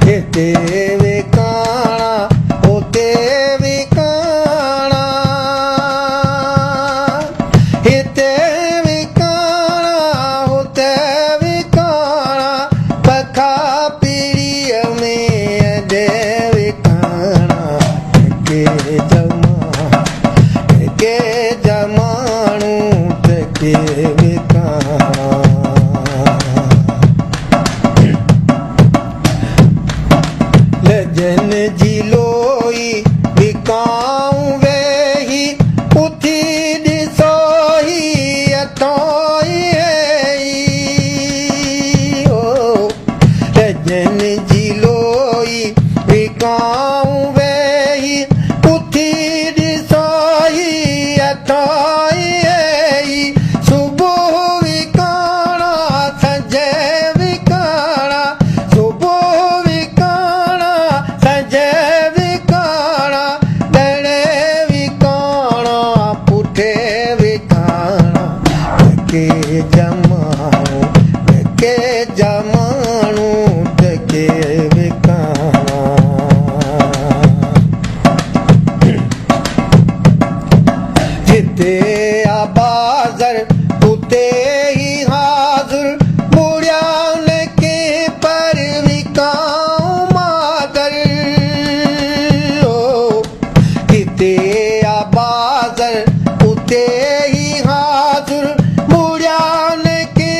हिते विकाणा हुते विकाणा हिते विकाणा हुते विकाणा पखा पीड़ीअ में अॼु विकाणा के जमाणू त के विकाणा लजन जी लोई विकाऊं वेही उथी ॾिसोही अथोई ओ लजन जी लोई विकाऊं वेही उथी ॾिसोही अथोई सुबुह विकाणा संझे विकाणा सुबुह विकाणा संझे विकाणा ॾणे विकाणा पुठे विकाणा के जमाणू त के विकाणा जिते आबाज़र उते ही हाज़िर बुढ़ियान के पर विकाऊं मादर जिते आबाज़र उते ही हाज़िर बुढ़ियान के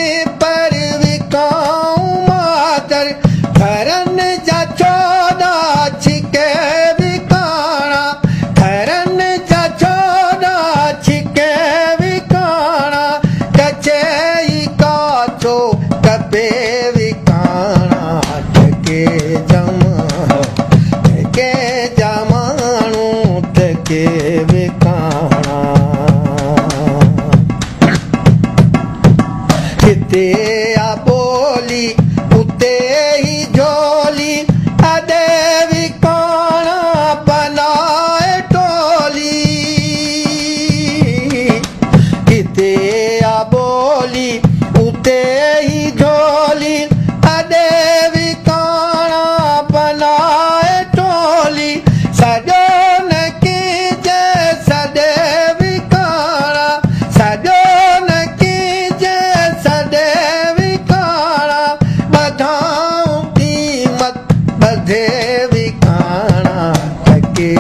पर विकाऊं मादर घरन जा चौदा छिके विकाणा घरन जा चौदा छिके विकाणा कचई काचो कबे विकाणा के जमाणू त के विकाणा हिते आ बोली उते ही झोली अदे विकाणा बनाए टोली हिते आ बोली उते ही झोली अदे विकाणा बनाए टोली सॼो न कीजे सॾे विकाणा सॼो न कीजे सॾे विकाणा ॿधाऊं क़ीमत ॿधे विकाणा त के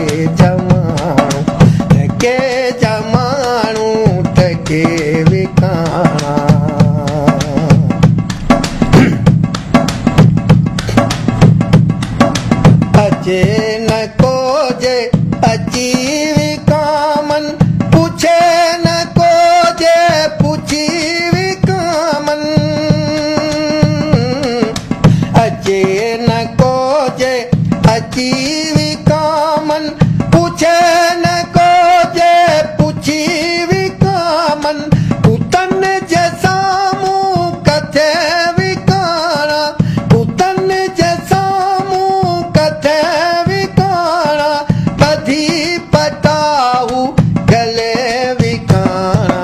जमाणू त के विकाणा अचे न कोजे अची विकामन पुछे न कोजे पुछी विकामन अचे न कोजे अची विकामन पुछे न कोजे पुछी विकामन पुतन जे साम्हूं कथे विकाणा पुतन जे साम्हूं कथे विकाणा ॿधी पटाहू गले विकाणा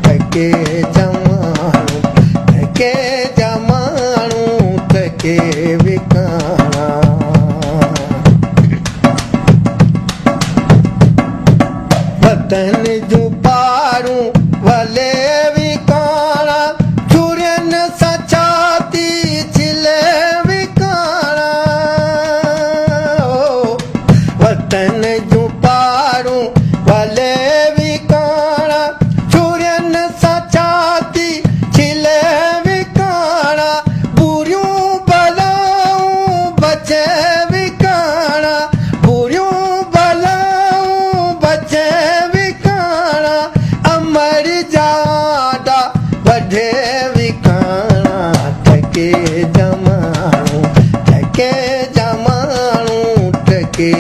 त के जमाणू त के विकाणा वतन जूं पारूं वले विकाणा छुरियन सां छाती छिले विकाणा वतन जूं पारूं वले विकाणा छुरियन सां छाती छिले विकाणा बुरियूं बलाऊं बचे विकाणा बुरियूं बलाऊं बचे विकाणा अमर जाडा वढे विकाणा त के जमाणू त के